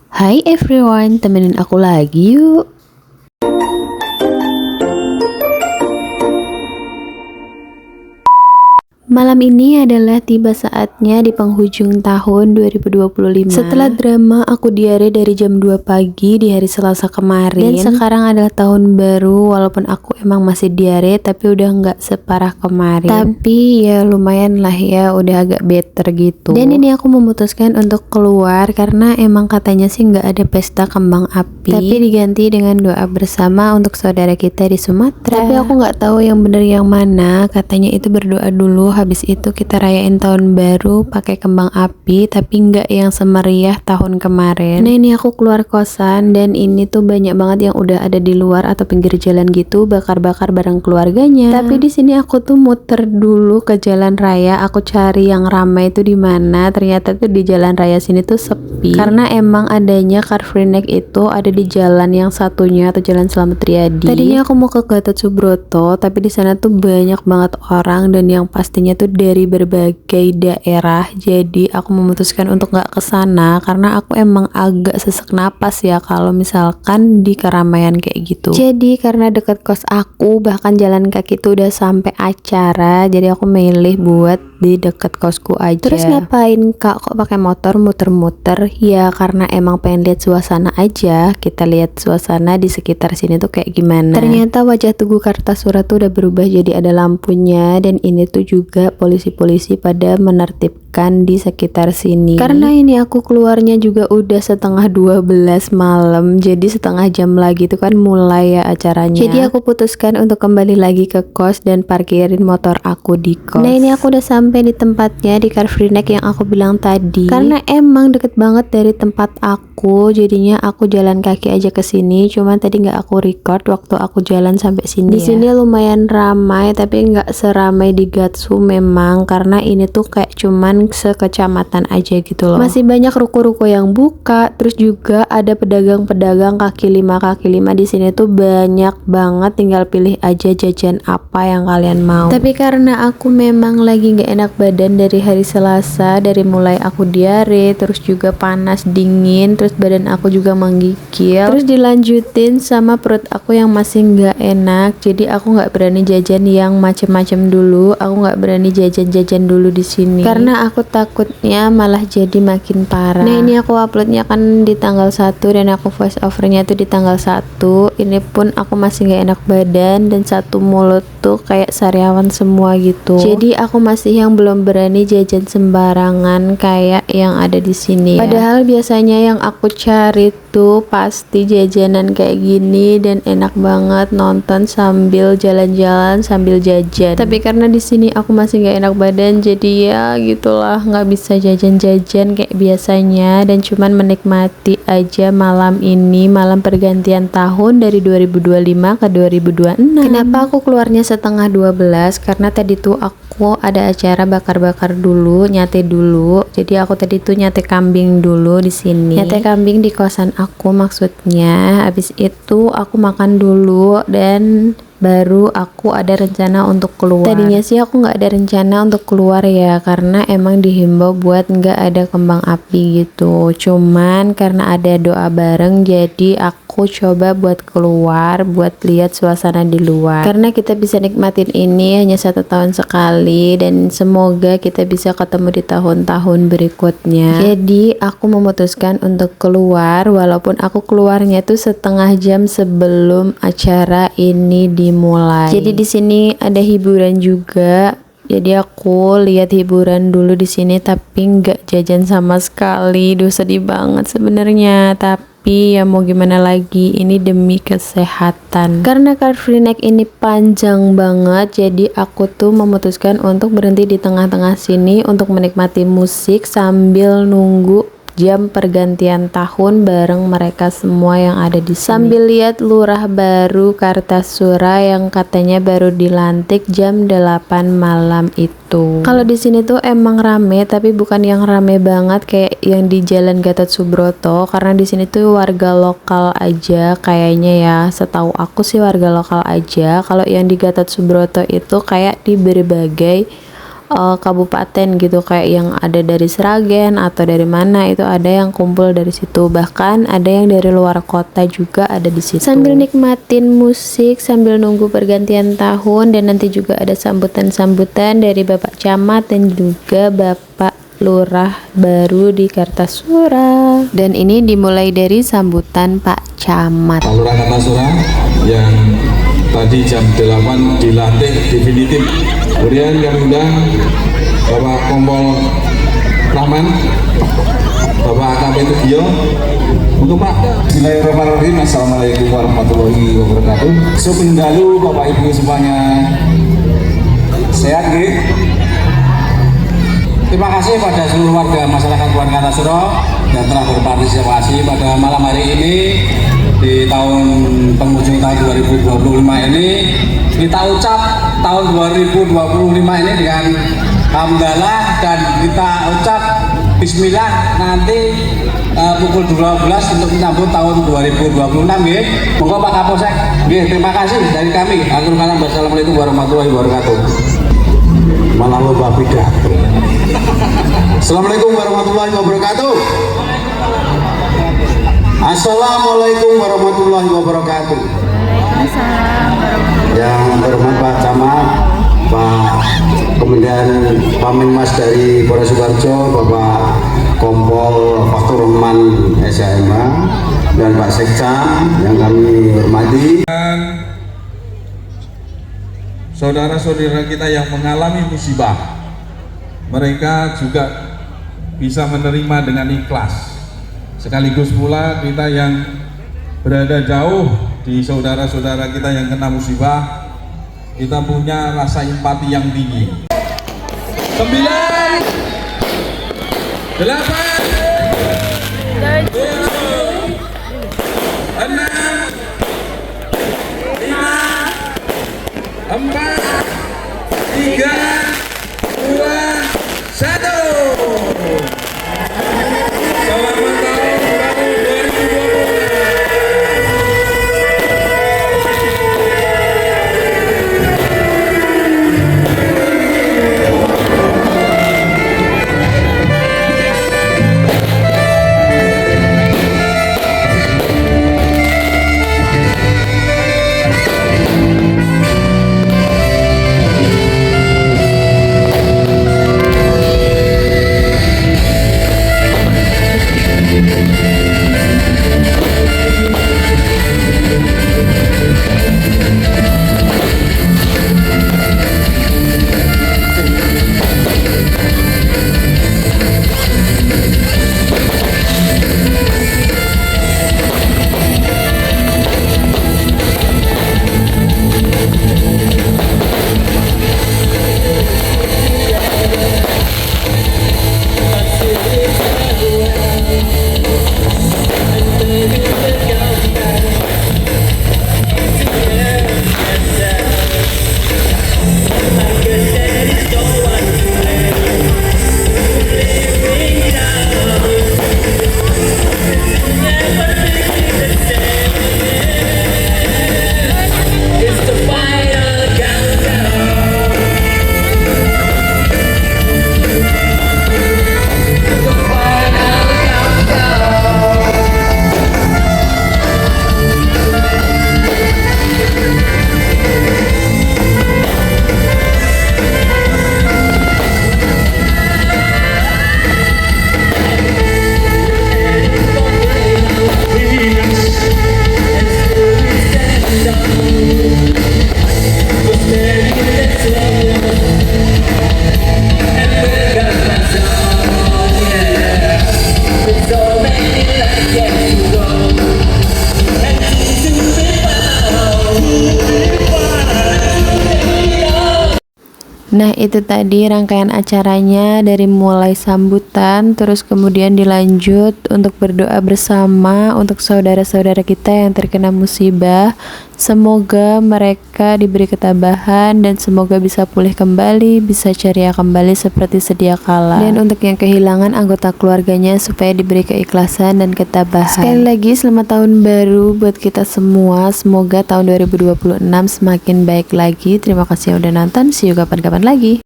Hai everyone, temenin aku lagi yuk. Malam ini adalah tiba saatnya di penghujung tahun 2025. Setelah drama aku diare dari jam 2 pagi di hari Selasa kemarin, dan sekarang adalah tahun baru. Walaupun aku emang masih diare, tapi udah nggak separah kemarin. Tapi ya lumayan lah ya, udah agak better gitu. Dan ini aku memutuskan untuk keluar karena emang katanya sih nggak ada pesta kembang api, tapi diganti dengan doa bersama untuk saudara kita di Sumatera. Tapi aku nggak tahu yang bener yang mana. Katanya itu berdoa dulu, habis itu kita rayain tahun baru pakai kembang api, tapi nggak yang semeriah tahun kemarin. Nah ini aku keluar kosan dan ini tuh banyak banget yang udah ada di luar atau pinggir jalan gitu, bakar-bakar bareng keluarganya. Tapi di sini aku tuh muter dulu ke jalan raya, aku cari yang ramai itu di mana. Ternyata tuh di jalan raya sini tuh sepi karena emang adanya Car Free Night itu ada di jalan yang satunya atau Jalan Slamet Riyadi. Tadinya aku mau ke Gatot Subroto, tapi di sana tuh banyak banget orang dan yang pastinya tuh dari berbagai daerah. Jadi aku memutuskan untuk nggak ke sana karena aku emang agak sesek napas ya kalau misalkan di keramaian kayak gitu. Jadi karena deket kos aku, bahkan jalan kaki tuh udah sampai acara, jadi aku milih buat di deket kosku aja. Terus ngapain kak kok pakai motor muter-muter? Ya karena emang pengen lihat suasana aja. Kita lihat suasana di sekitar sini tuh kayak gimana. Ternyata wajah Tugu Kartasura tuh udah berubah jadi ada lampunya, dan ini tuh juga polisi-polisi pada menertibkan di sekitar sini. Karena ini aku keluarnya juga udah setengah 12 malam, jadi setengah jam lagi tuh kan mulai ya acaranya. Jadi aku putuskan untuk kembali lagi ke kos dan parkirin motor aku di kos. Nah ini aku udah sampai di tempatnya di Car Free Night yang aku bilang tadi. Karena emang deket banget dari tempat aku, jadinya aku jalan kaki aja ke sini. Cuman tadi nggak aku record waktu aku jalan sampai sini. Di sini lumayan ramai, tapi nggak seramai di Gatsu memang, karena ini tuh kayak cuman sekecamatan aja gitu loh. Masih banyak ruko-ruko yang buka, terus juga ada pedagang-pedagang kaki lima di sini tuh banyak banget. Tinggal pilih aja jajan apa yang kalian mau. Tapi karena aku memang lagi nggak enak badan dari hari Selasa, dari mulai aku diare, terus juga panas dingin, terus badan aku juga menggigil, terus dilanjutin sama perut aku yang masih nggak enak. Jadi aku nggak berani jajan yang macem-macem dulu. Aku nggak berani jajan-jajan dulu di sini karena aku takutnya malah jadi makin parah. Nah ini aku uploadnya kan di tanggal 1 dan aku voice overnya tuh di tanggal 1. Ini pun aku masih nggak enak badan dan satu mulut tuh kayak sariawan semua gitu. Jadi aku masih yang belum berani jajan sembarangan kayak yang ada di sini ya. Padahal biasanya yang aku cari tuh pasti jajanan kayak gini dan enak banget, nonton sambil jalan-jalan sambil jajan. Tapi karena di sini aku masih nggak enak badan, jadi ya gitulah, nggak bisa jajan-jajan kayak biasanya dan cuman menikmati aja malam ini, malam pergantian tahun dari 2025 ke 2026. Kenapa aku keluarnya setengah 12? Karena tadi tuh aku ada acara bakar-bakar dulu, nyate dulu. Jadi aku tadi tuh nyate kambing dulu di sini. Nyate kambing di kosan aku maksudnya. Habis itu aku makan dulu dan baru aku ada rencana untuk keluar. Tadinya sih aku nggak ada rencana untuk keluar ya, karena emang dihimbau buat nggak ada kembang api gitu. Cuman karena ada doa bareng, jadi aku coba buat keluar, buat lihat suasana di luar. Karena kita bisa nikmatin ini hanya 1 tahun sekali, dan semoga kita bisa ketemu di tahun-tahun berikutnya. Jadi aku memutuskan untuk keluar, walaupun aku keluarnya tuh setengah jam sebelum acara ini dimulai. Jadi di sini ada hiburan juga. Jadi aku lihat hiburan dulu di sini, tapi nggak jajan sama sekali. Duh sedih banget sebenarnya, tapi ya mau gimana lagi, ini demi kesehatan. Karena Car Free Night ini panjang banget, jadi aku tuh memutuskan untuk berhenti di tengah-tengah sini untuk menikmati musik sambil nunggu jam pergantian tahun bareng mereka semua yang ada di sini. Sambil lihat lurah baru Kartasura yang katanya baru dilantik jam 8 malam itu. Kalau di sini tuh emang rame, tapi bukan yang rame banget kayak yang di Jalan Gatot Subroto, karena di sini tuh warga lokal aja kayaknya ya. Setahu aku sih warga lokal aja. Kalau yang di Gatot Subroto itu kayak di berbagai kabupaten gitu, kayak yang ada dari Sragen atau dari mana, itu ada yang kumpul dari situ. Bahkan ada yang dari luar kota juga ada di situ. Sambil nikmatin musik, sambil nunggu pergantian tahun, dan nanti juga ada sambutan-sambutan dari Bapak Camat dan juga Bapak Lurah baru di Kartasura. Dan ini dimulai dari sambutan Pak Camat. Pak Lurah Kartasura yang tadi jam 8 dilantik definitif. Kemudian kami undang Bapak Kompol Rahman, Bapak AKP Tugio. Untuk Pak, Bismillahirrahmanirrahim. Assalamualaikum warahmatullahi wabarakatuh. Sepenggalu Bapak Ibu semuanya sehat nggih? Terima kasih pada seluruh warga masyarakat Kabupaten Kartasura yang telah berpartisipasi pada malam hari ini di tahun penghujung tahun 2025 ini. Kita ucap tahun 2025 ini dengan hamdalah, dan kita ucap bismillah nanti pukul 12 untuk menyambut tahun 2026 nggih. Monggo Pak Kapolsek. Nggih, terima kasih dari kami. Atur kalam. Wassalamualaikum warahmatullahi wabarakatuh. Malah lupa pidato. Assalamualaikum warahmatullahi wabarakatuh. Assalamualaikum warahmatullahi wabarakatuh. Yang terhormat Pak Camat, Pak Komandan Pamenmas dari Polres Sukoharjo, Bapak Kompol Faktur Rahman SHMA, dan Pak Sekcam yang kami hormati. Saudara-saudara kita yang mengalami musibah, mereka juga bisa menerima dengan ikhlas. Sekaligus pula kita yang berada jauh di saudara-saudara kita yang kena musibah, kita punya rasa empati yang tinggi. 9, 8, 7, 6, 5, 4, 3, 2, 1. Selamat tahun baru 2020. Nah, itu tadi rangkaian acaranya, dari mulai sambutan terus kemudian dilanjut untuk berdoa bersama untuk saudara-saudara kita yang terkena musibah. Semoga mereka diberi ketabahan dan semoga bisa pulih kembali, bisa ceria kembali seperti sedia kala. Dan untuk yang kehilangan anggota keluarganya supaya diberi keikhlasan dan ketabahan. Sekali lagi selamat tahun baru buat kita semua. Semoga tahun 2026 semakin baik lagi. Terima kasih yang udah nonton. See you kapan-kapan lagi.